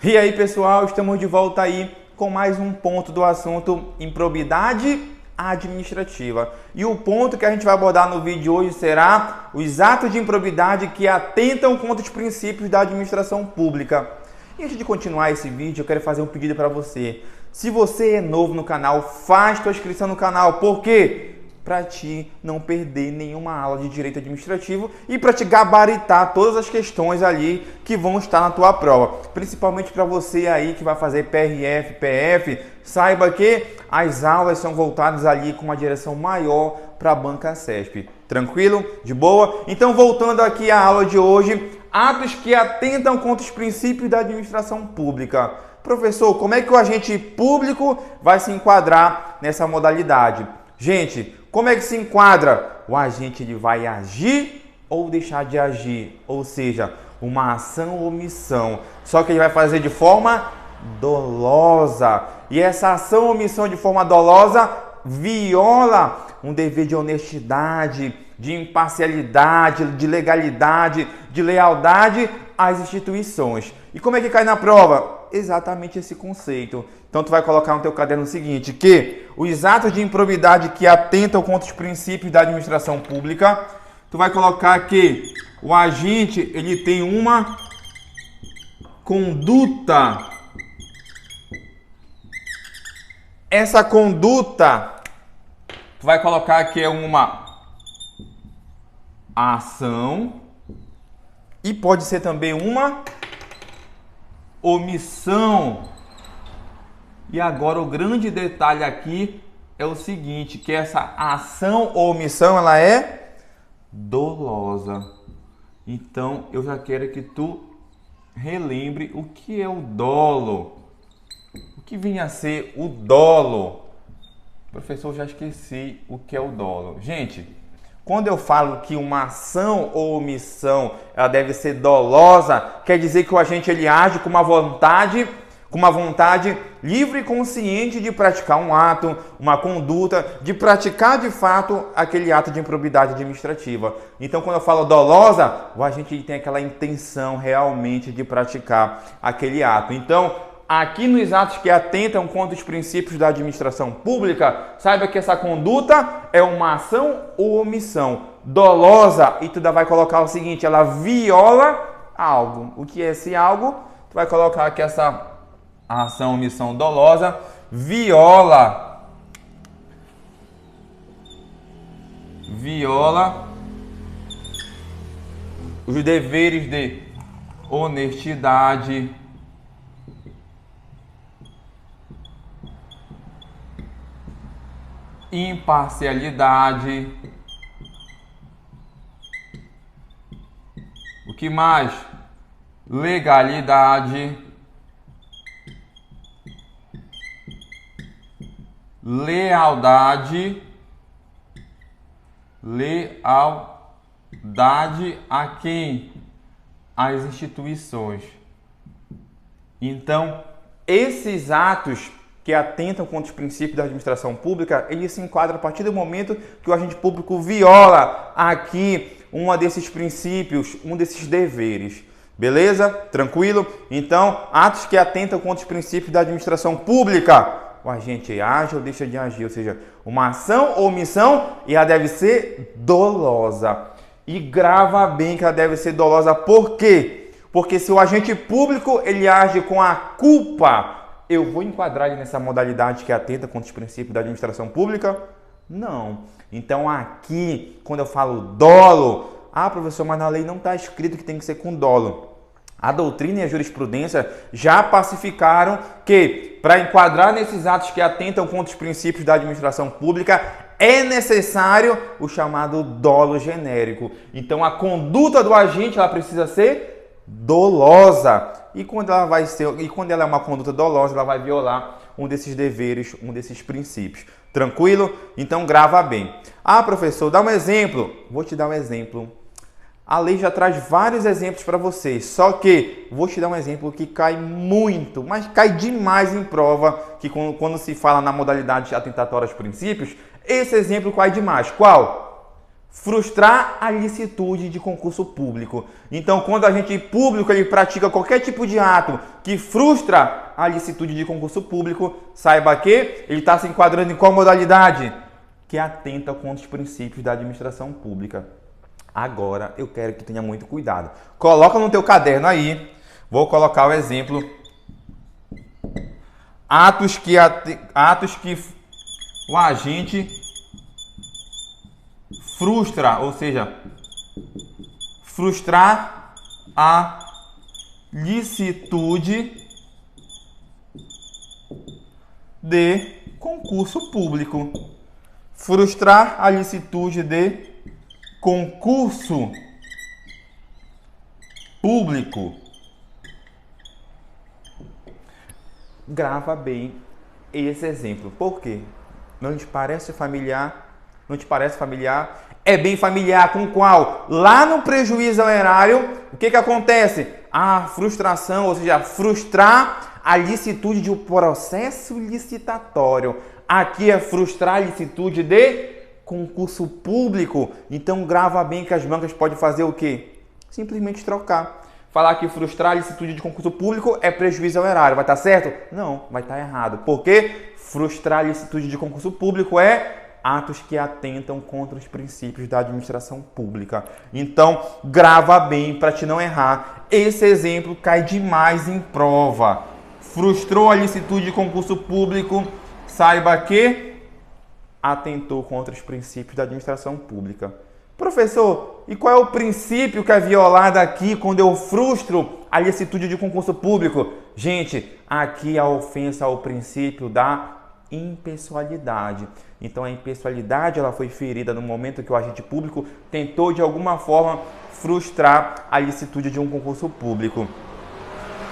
E aí, pessoal, estamos de volta aí com mais um ponto do assunto improbidade administrativa. E o ponto que a gente vai abordar no vídeo de hoje será os atos de improbidade que atentam contra os princípios da administração pública. E antes de continuar esse vídeo, eu quero fazer um pedido para você. Se você é novo no canal, faz sua inscrição no canal. Por quê? Para ti não perder nenhuma aula de direito administrativo e para te gabaritar todas as questões ali que vão estar na tua prova. Principalmente para você aí que vai fazer PRF, PF, saiba que as aulas são voltadas ali com uma direção maior para a banca CESP. Tranquilo? De boa? Então, voltando aqui à aula de hoje, atos que atentam contra os princípios da administração pública. Professor, como é que o agente público vai se enquadrar nessa modalidade? Gente, como é que se enquadra? O agente ele vai agir ou deixar de agir, ou seja, uma ação ou omissão. Só que ele vai fazer de forma dolosa. E essa ação ou omissão de forma dolosa viola um dever de honestidade, de imparcialidade, de legalidade, de lealdade às instituições. E como é que cai na prova? Exatamente esse conceito. Então tu vai colocar no teu caderno o seguinte, que os atos de improbidade que atentam contra os princípios da administração pública, tu vai colocar que o agente ele tem uma conduta. Essa conduta tu vai colocar que é uma ação e pode ser também uma omissão. E agora o grande detalhe aqui é o seguinte, que essa ação ou omissão ela é dolosa. Então eu já quero que tu relembre o que é o dolo. O que vinha a ser o dolo? Professor, já esqueci o que é o dolo. Gente, quando eu falo que uma ação ou omissão ela deve ser dolosa, quer dizer que o agente ele age com uma vontade livre e consciente de praticar um ato, uma conduta, de praticar de fato aquele ato de improbidade administrativa. Então, quando eu falo dolosa, o agente tem aquela intenção realmente de praticar aquele ato. Então, aqui nos atos que atentam contra os princípios da administração pública, saiba que essa conduta é uma ação ou omissão dolosa e tu vai colocar o seguinte, ela viola algo. O que é esse algo? Tu vai colocar que essa ação ou omissão dolosa viola os deveres de honestidade, imparcialidade, o que mais? Legalidade, lealdade a quem? Às instituições. Então, esses atos que atentam contra os princípios da administração pública, ele se enquadra a partir do momento que o agente público viola aqui um desses princípios, um desses deveres. Beleza? Tranquilo? Então, atos que atentam contra os princípios da administração pública, o agente age ou deixa de agir, ou seja, uma ação ou omissão e ela deve ser dolosa. E grava bem que ela deve ser dolosa, por quê? Porque se o agente público ele age com a culpa, eu vou enquadrar ele nessa modalidade que atenta contra os princípios da administração pública? Não. Então aqui, quando eu falo dolo, professor, mas na lei não está escrito que tem que ser com dolo. A doutrina e a jurisprudência já pacificaram que, para enquadrar nesses atos que atentam contra os princípios da administração pública, é necessário o chamado dolo genérico. Então, a conduta do agente ela precisa ser dolosa. E quando ela é uma conduta dolosa, ela vai violar um desses deveres, um desses princípios. Tranquilo? Então, grava bem. Professor, dá um exemplo. Vou te dar um exemplo. A lei já traz vários exemplos para vocês, só que vou te dar um exemplo que cai muito, mas cai demais em prova, que quando se fala na modalidade atentatória aos princípios, esse exemplo cai demais. Qual? frustrar a licitude de concurso público. Então, quando a gente público ele pratica qualquer tipo de ato que frustra a licitude de concurso público, saiba que ele está se enquadrando em qual modalidade? Que atenta contra os princípios da administração pública. Agora, eu quero que tenha muito cuidado. Coloca no teu caderno aí. Vou colocar o exemplo. Atos que o agente frustra, ou seja, frustrar a licitude de concurso público. Frustrar a licitude de concurso público. Grava bem esse exemplo. Por quê? Não te parece familiar? Não te parece familiar? É bem familiar com qual? Lá no prejuízo ao erário, o que acontece? A frustração, ou seja, frustrar a licitude de um processo licitatório. Aqui é frustrar a licitude de concurso público. Então grava bem que as bancas podem fazer o quê? Simplesmente trocar. Falar que frustrar a licitude de concurso público é prejuízo ao erário. Vai estar certo? Não, vai estar errado. Porque frustrar a licitude de concurso público é atos que atentam contra os princípios da administração pública. Então, grava bem para te não errar. Esse exemplo cai demais em prova. Frustrou a licitude de concurso público, saiba que atentou contra os princípios da administração pública. Professor, e qual é o princípio que é violado aqui quando eu frustro a licitude de concurso público? Gente, aqui a ofensa ao princípio da impessoalidade. Então a impessoalidade ela foi ferida no momento que o agente público tentou de alguma forma frustrar a licitude de um concurso público.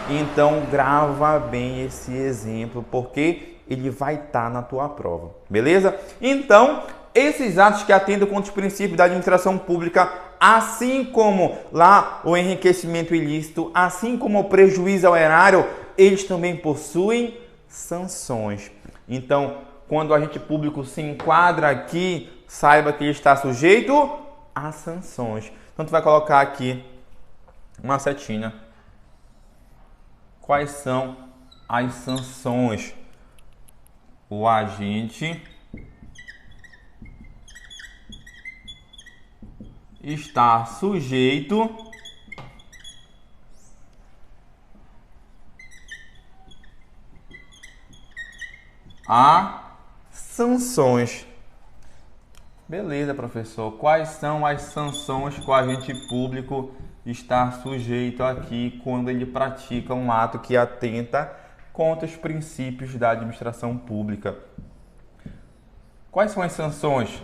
Então grava bem esse exemplo porque ele vai estar na tua prova, beleza? Então esses atos que atendem contra os princípios da administração pública, assim como lá o enriquecimento ilícito, assim como o prejuízo ao erário, eles também possuem sanções. Então, quando o agente público se enquadra aqui, saiba que ele está sujeito a sanções. Então, tu vai colocar aqui uma setinha. Quais são as sanções? O agente está sujeito a sanções. Beleza, professor. Quais são as sanções que o agente público está sujeito aqui quando ele pratica um ato que atenta contra os princípios da administração pública? Quais são as sanções?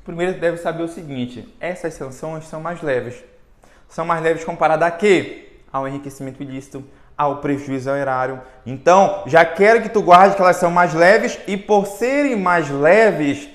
Primeiro, você deve saber o seguinte: essas sanções são mais leves. São mais leves comparado a quê? Ao enriquecimento ilícito, ao prejuízo ao erário. Então, já quero que tu guarde que elas são mais leves e por serem mais leves,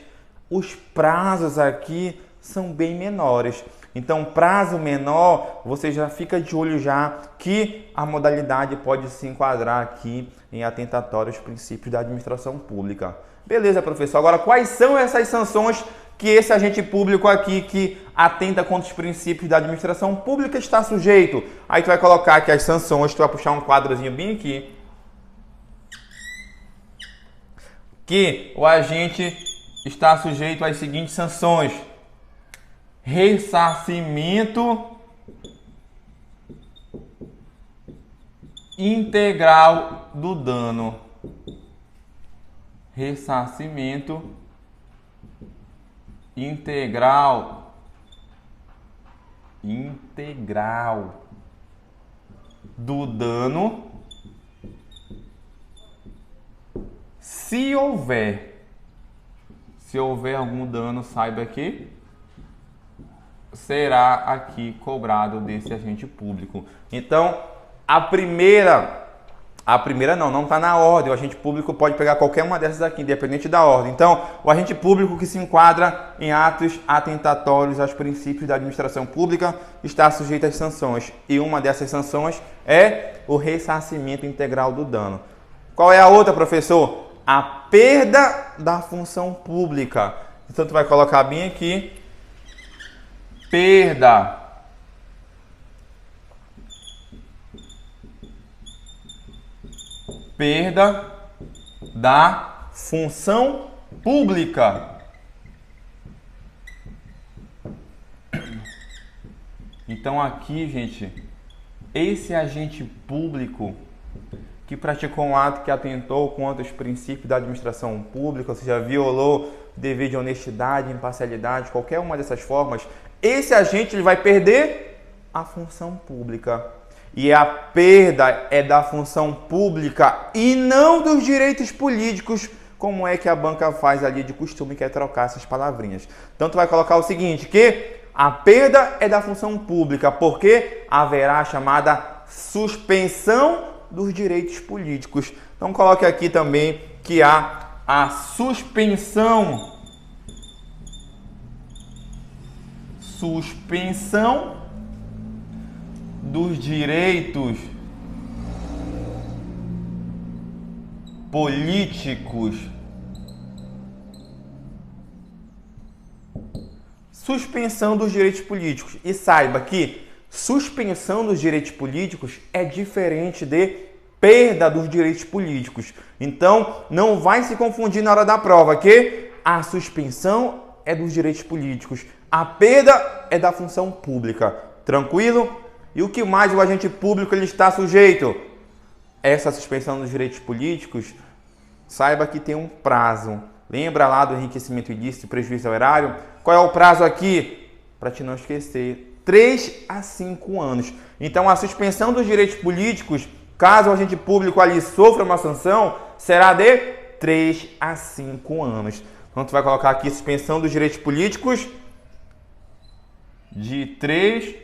os prazos aqui são bem menores. Então, prazo menor, você já fica de olho já que a modalidade pode se enquadrar aqui em atentatório aos princípios da administração pública. Beleza, professor. Agora, quais são essas sanções que esse agente público aqui que atenta contra os princípios da administração pública está sujeito? Aí tu vai colocar aqui as sanções, tu vai puxar um quadrozinho bem aqui. Que o agente está sujeito às seguintes sanções: ressarcimento integral do dano. Ressarcimento integral do dano, se houver algum dano, saiba que será aqui cobrado desse agente público. Então, a primeira não está na ordem. O agente público pode pegar qualquer uma dessas aqui, independente da ordem. Então, o agente público que se enquadra em atos atentatórios aos princípios da administração pública está sujeito às sanções. E uma dessas sanções é o ressarcimento integral do dano. Qual é a outra, professor? A perda da função pública. Então, tu vai colocar bem aqui perda da função pública. Então aqui, gente, esse agente público que praticou um ato que atentou contra os princípios da administração pública, ou seja, violou o dever de honestidade, imparcialidade, qualquer uma dessas formas, esse agente ele vai perder a função pública. E a perda é da função pública e não dos direitos políticos, como é que a banca faz ali de costume, que é trocar essas palavrinhas. Então, tu vai colocar o seguinte, que a perda é da função pública, porque haverá a chamada suspensão dos direitos políticos. Então, coloque aqui também que há a suspensão dos direitos políticos. Suspensão dos direitos políticos. E saiba que suspensão dos direitos políticos é diferente de perda dos direitos políticos. Então, não vai se confundir na hora da prova, que a suspensão é dos direitos políticos, a perda é da função pública. Tranquilo? E o que mais o agente público ele está sujeito? Essa suspensão dos direitos políticos, saiba que tem um prazo. Lembra lá do enriquecimento ilícito e prejuízo ao erário? Qual é o prazo aqui? Para te não esquecer, 3 a 5 anos. Então, a suspensão dos direitos políticos, caso o agente público ali sofra uma sanção, será de 3 a 5 anos. Então, tu vai colocar aqui suspensão dos direitos políticos de 3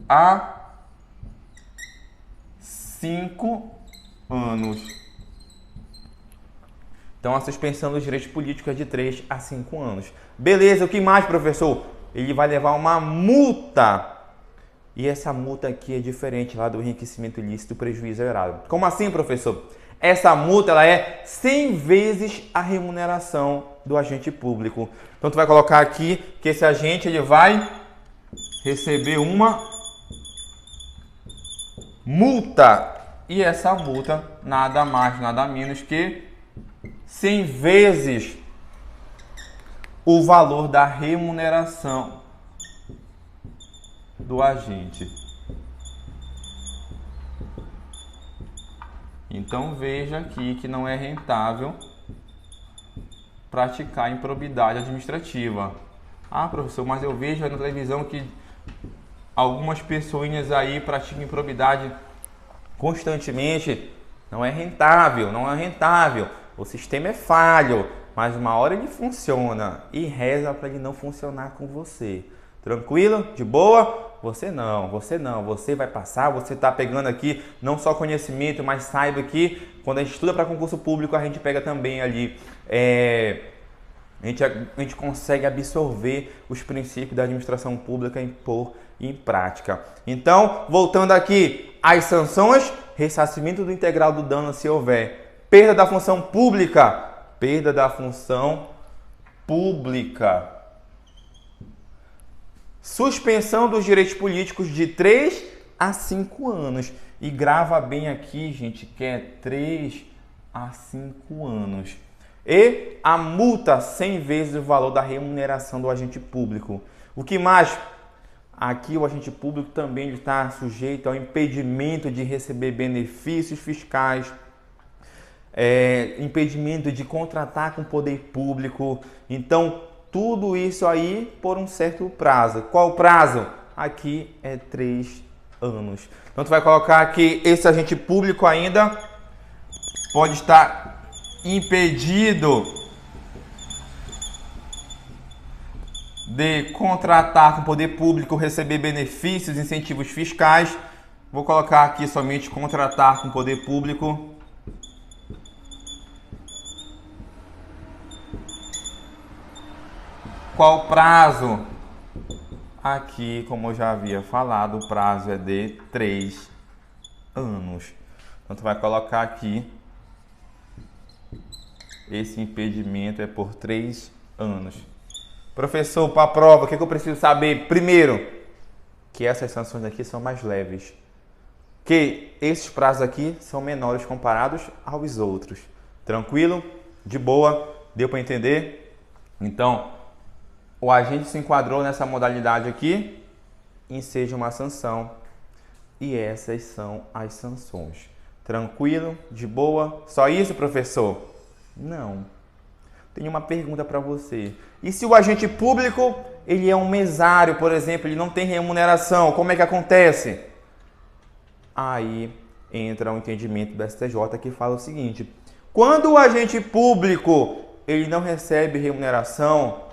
a 5 anos. Então, a suspensão dos direitos políticos é de 3 a 5 anos. Beleza, o que mais, professor? Ele vai levar uma multa. E essa multa aqui é diferente lá do enriquecimento ilícito e prejuízo ao erário. Como assim, professor? Essa multa ela é 100 vezes a remuneração do agente público. Então, tu vai colocar aqui que esse agente ele vai receber uma multa. E essa multa nada mais, nada menos que 100 vezes o valor da remuneração do agente. Então veja aqui que não é rentável praticar improbidade administrativa. Ah, professor, mas eu vejo na televisão que algumas pessoinhas aí praticam improbidade constantemente. Não é rentável, não é rentável. O sistema é falho, mas uma hora ele funciona e reza para ele não funcionar com você. Tranquilo? De boa? Você não. Você vai passar, você está pegando aqui não só conhecimento, mas saiba que quando a gente estuda para concurso público, a gente pega também ali, a gente consegue absorver os princípios da administração pública e pôr em prática. Então, voltando aqui, as sanções, ressarcimento do integral do dano se houver, perda da função pública, suspensão dos direitos políticos de 3 a 5 anos. E grava bem aqui, gente, que é 3 a 5 anos. E a multa 100 vezes o valor da remuneração do agente público. O que mais? Aqui o agente público também está sujeito ao impedimento de receber benefícios fiscais, impedimento de contratar com o poder público. Então, tudo isso aí por um certo prazo. Qual o prazo? Aqui é 3 anos. Então, tu vai colocar aqui, esse agente público ainda pode estar impedido de contratar com o poder público, receber benefícios, incentivos fiscais. Vou colocar aqui somente contratar com o poder público. Qual prazo? Aqui, como eu já havia falado, o prazo é de 3 anos. Então, tu vai colocar aqui, esse impedimento é por 3 anos. Professor, para a prova, o que eu preciso saber? Primeiro, que essas sanções aqui são mais leves. Que esses prazos aqui são menores comparados aos outros. Tranquilo? De boa? Deu para entender? Então, o agente se enquadrou nessa modalidade aqui, enseja uma sanção. E essas são as sanções. Tranquilo? De boa? Só isso, professor? Não. Tenho uma pergunta para você. E se o agente público, ele é um mesário, por exemplo, ele não tem remuneração, como é que acontece? Aí entra o entendimento do STJ que fala o seguinte: quando o agente público ele não recebe remuneração,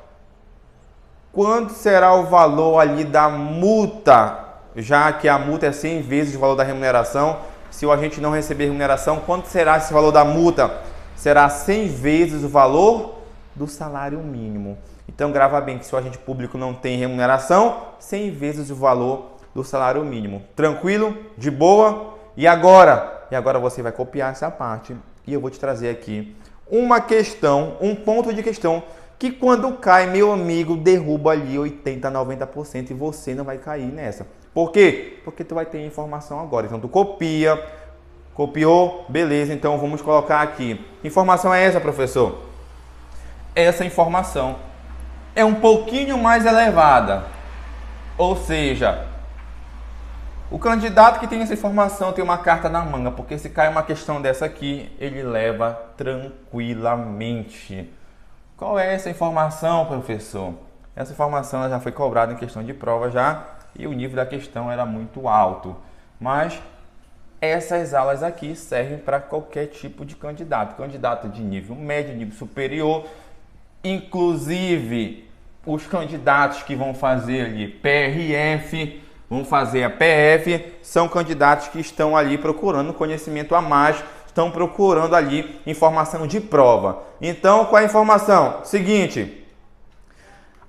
quanto será o valor ali da multa? Já que a multa é 100 vezes o valor da remuneração, se o agente não receber remuneração, quanto será esse valor da multa? Será 100 vezes o valor do salário mínimo. Então grava bem que se o agente público não tem remuneração, 100 vezes o valor do salário mínimo. Tranquilo? De boa? E agora? E agora você vai copiar essa parte e eu vou te trazer aqui uma questão, um ponto de questão que quando cai, meu amigo, derruba ali 80%, 90% e você não vai cair nessa. Por quê? Porque tu vai ter informação agora. Então tu copia, copiou, beleza, então vamos colocar aqui. Que informação é essa, professor? Essa informação é um pouquinho mais elevada. Ou seja, o candidato que tem essa informação tem uma carta na manga, porque se cai uma questão dessa aqui, ele leva tranquilamente. Qual é essa informação, professor? Essa informação já foi cobrada em questão de prova já e o nível da questão era muito alto. Mas essas aulas aqui servem para qualquer tipo de candidato. Candidato de nível médio, nível superior, inclusive os candidatos que vão fazer ali PRF, vão fazer a PF, são candidatos que estão ali procurando conhecimento a mais, estão procurando ali informação de prova. Então, qual é a informação? Seguinte,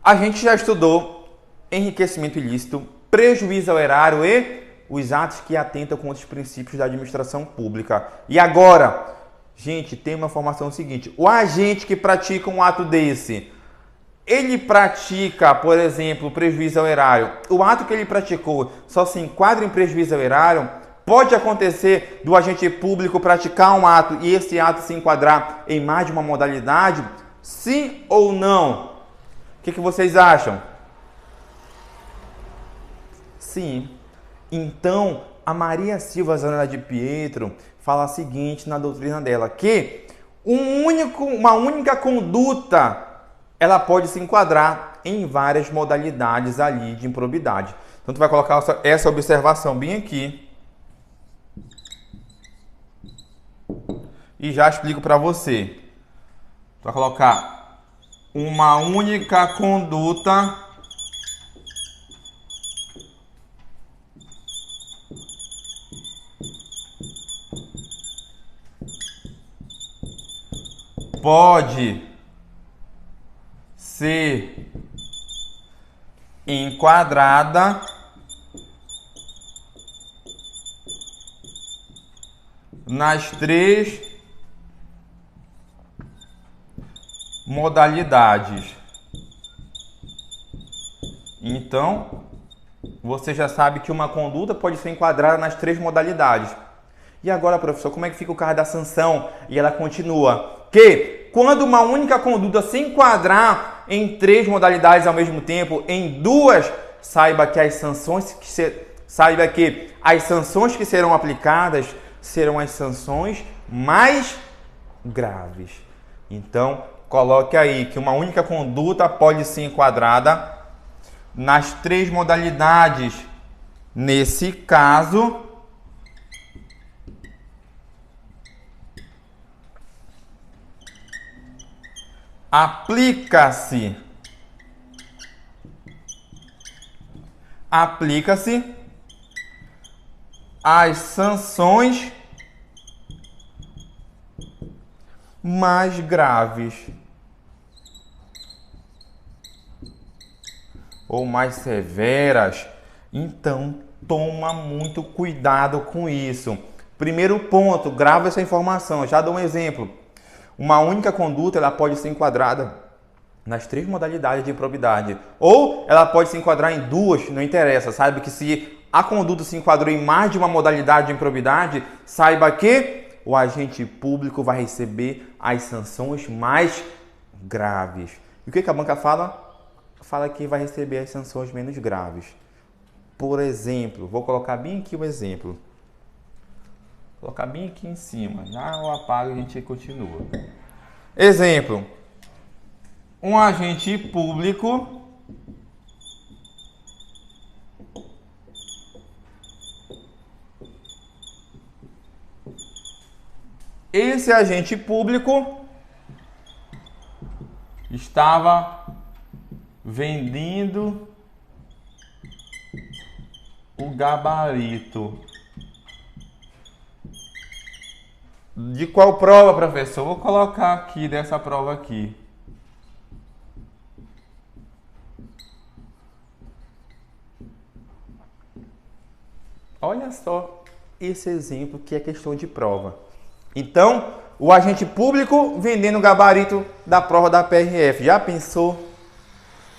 a gente já estudou enriquecimento ilícito, prejuízo ao erário e os atos que atentam contra os princípios da administração pública. E agora, gente, tem uma informação seguinte: o agente que pratica um ato desse, ele pratica, por exemplo, prejuízo ao erário. O ato que ele praticou só se enquadra em prejuízo ao erário? Pode acontecer do agente público praticar um ato e esse ato se enquadrar em mais de uma modalidade? Sim ou não? O que vocês acham? Sim. Então, a Silva Zanella de Pietro fala o seguinte na doutrina dela, que uma única conduta ela pode se enquadrar em várias modalidades ali de improbidade. Então, tu vai colocar essa observação bem aqui. E já explico para você. Tu vai colocar uma única conduta pode ser enquadrada nas três modalidades. Então, você já sabe que uma conduta pode ser enquadrada nas três modalidades. E agora, professor, como é que fica o caso da sanção? E ela continua que quando uma única conduta se enquadrar em três modalidades ao mesmo tempo, em duas, saiba que as sanções que serão aplicadas serão as sanções mais graves. Então, coloque aí que uma única conduta pode ser enquadrada nas três modalidades. Nesse caso, aplica-se as sanções mais graves ou mais severas. Então, toma muito cuidado com isso. Primeiro ponto, grava essa informação. Já dou um exemplo. Uma única conduta ela pode ser enquadrada nas 3 modalidades de improbidade. Ou ela pode se enquadrar em 2, não interessa. Saiba que se a conduta se enquadrou em mais de uma modalidade de improbidade, saiba que o agente público vai receber as sanções mais graves. E o que a banca fala? Fala que vai receber as sanções menos graves. Por exemplo, vou colocar bem aqui o exemplo. Vou colocar bem aqui em cima. Já eu apago e a gente continua. Exemplo. Um agente público esse agente público estava vendendo o gabarito. De qual prova, professor? Vou colocar aqui dessa prova aqui. Olha só esse exemplo que é questão de prova. Então, o agente público vendendo o gabarito da prova da PRF. Já pensou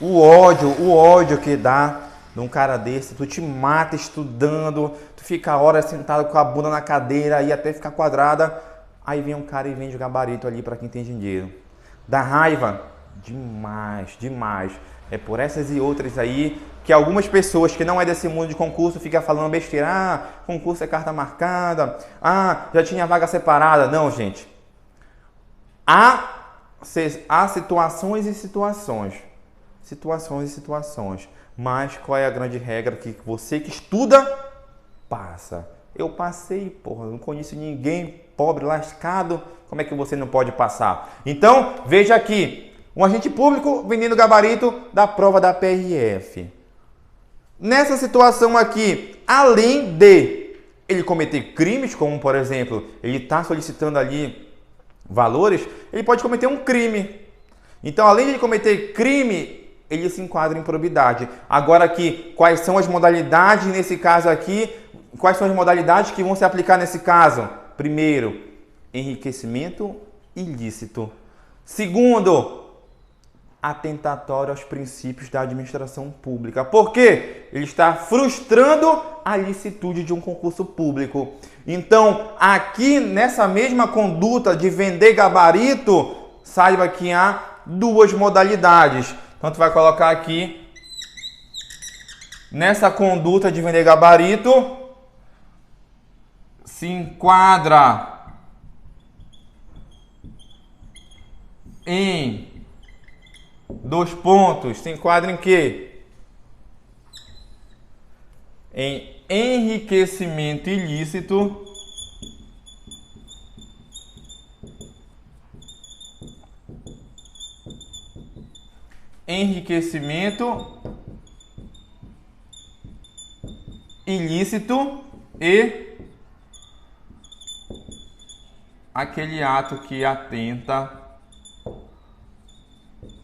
o ódio que dá de um cara desse? Tu te mata estudando, tu fica horas sentado com a bunda na cadeira e até ficar quadrada. Aí vem um cara e vende o gabarito ali para quem tem dinheiro. Dá raiva? Demais, demais. É por essas e outras aí que algumas pessoas que não é desse mundo de concurso ficam falando besteira. Ah, concurso é carta marcada. Ah, já tinha vaga separada. Não, gente. Há situações e situações. Situações e situações. Mas qual é a grande regra que você que estuda passa? Eu passei, porra, não conheço ninguém pobre, lascado. Como é que você não pode passar? Então, veja aqui. Um agente público vendendo gabarito da prova da PRF. Nessa situação aqui, além de ele cometer crimes, como por exemplo, ele está solicitando ali valores, ele pode cometer um crime. Então, além de ele cometer crime, ele se enquadra em improbidade. Agora aqui, quais são as modalidades nesse caso aqui? Quais são as modalidades que vão se aplicar nesse caso? Primeiro, enriquecimento ilícito. Segundo, atentatório aos princípios da administração pública. Por quê? Ele está frustrando a licitude de um concurso público. Então, aqui nessa mesma conduta de vender gabarito, saiba que há 2 modalidades. Então, tu vai colocar aqui, nessa conduta de vender gabarito, se enquadra em 2 pontos. Se enquadra em quê? Em enriquecimento ilícito e aquele ato que atenta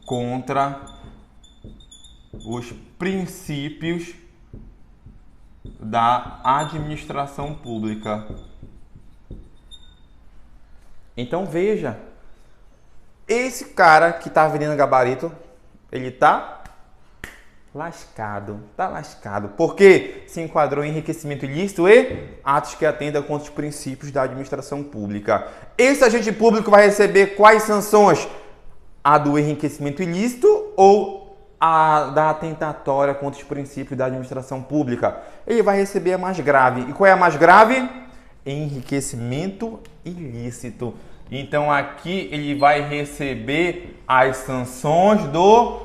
contra os princípios da administração pública. Então veja, esse cara que está vendendo gabarito, ele está lascado, porque se enquadrou em enriquecimento ilícito e atos que atendam contra os princípios da administração pública. Esse agente público vai receber quais sanções? A do enriquecimento ilícito ou a da atentatória contra os princípios da administração pública? Ele vai receber a mais grave. E qual é a mais grave? Enriquecimento ilícito. Então aqui ele vai receber as sanções do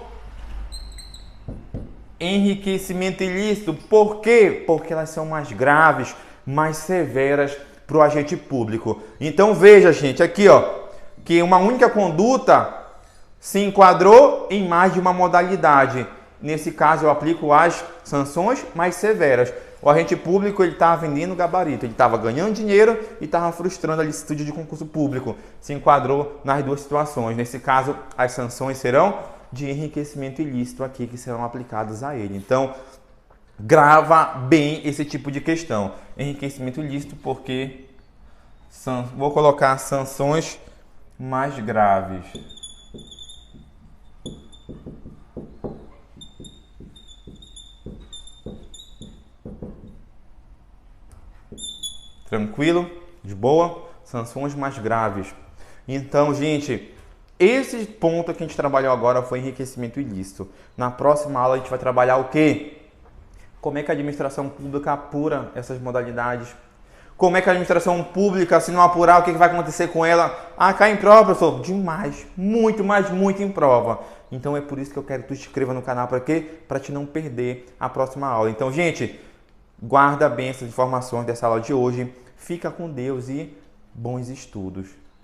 enriquecimento ilícito. Por quê? Porque elas são mais graves, mais severas para o agente público. Então veja, gente, aqui ó, que uma única conduta se enquadrou em mais de uma modalidade. Nesse caso, eu aplico as sanções mais severas. O agente público ele estava vendendo gabarito, ele estava ganhando dinheiro e estava frustrando a licitude de concurso público. Se enquadrou nas 2 situações. Nesse caso, as sanções serão de enriquecimento ilícito aqui que serão aplicadas a ele. Então, grava bem esse tipo de questão. Enriquecimento ilícito porque vou colocar sanções mais graves. Tranquilo? De boa? Sanções mais graves. Então, gente, esse ponto que a gente trabalhou agora foi enriquecimento ilícito. Na próxima aula a gente vai trabalhar o quê? Como é que a administração pública apura essas modalidades? Como é que a administração pública, se não apurar, o que vai acontecer com ela? Ah, cai em prova, professor? Demais. Muito, mas muito em prova. Então é por isso que eu quero que tu te inscreva no canal. Para quê? Para te não perder a próxima aula. Então, gente, guarda bem essas informações dessa aula de hoje. Fica com Deus e bons estudos.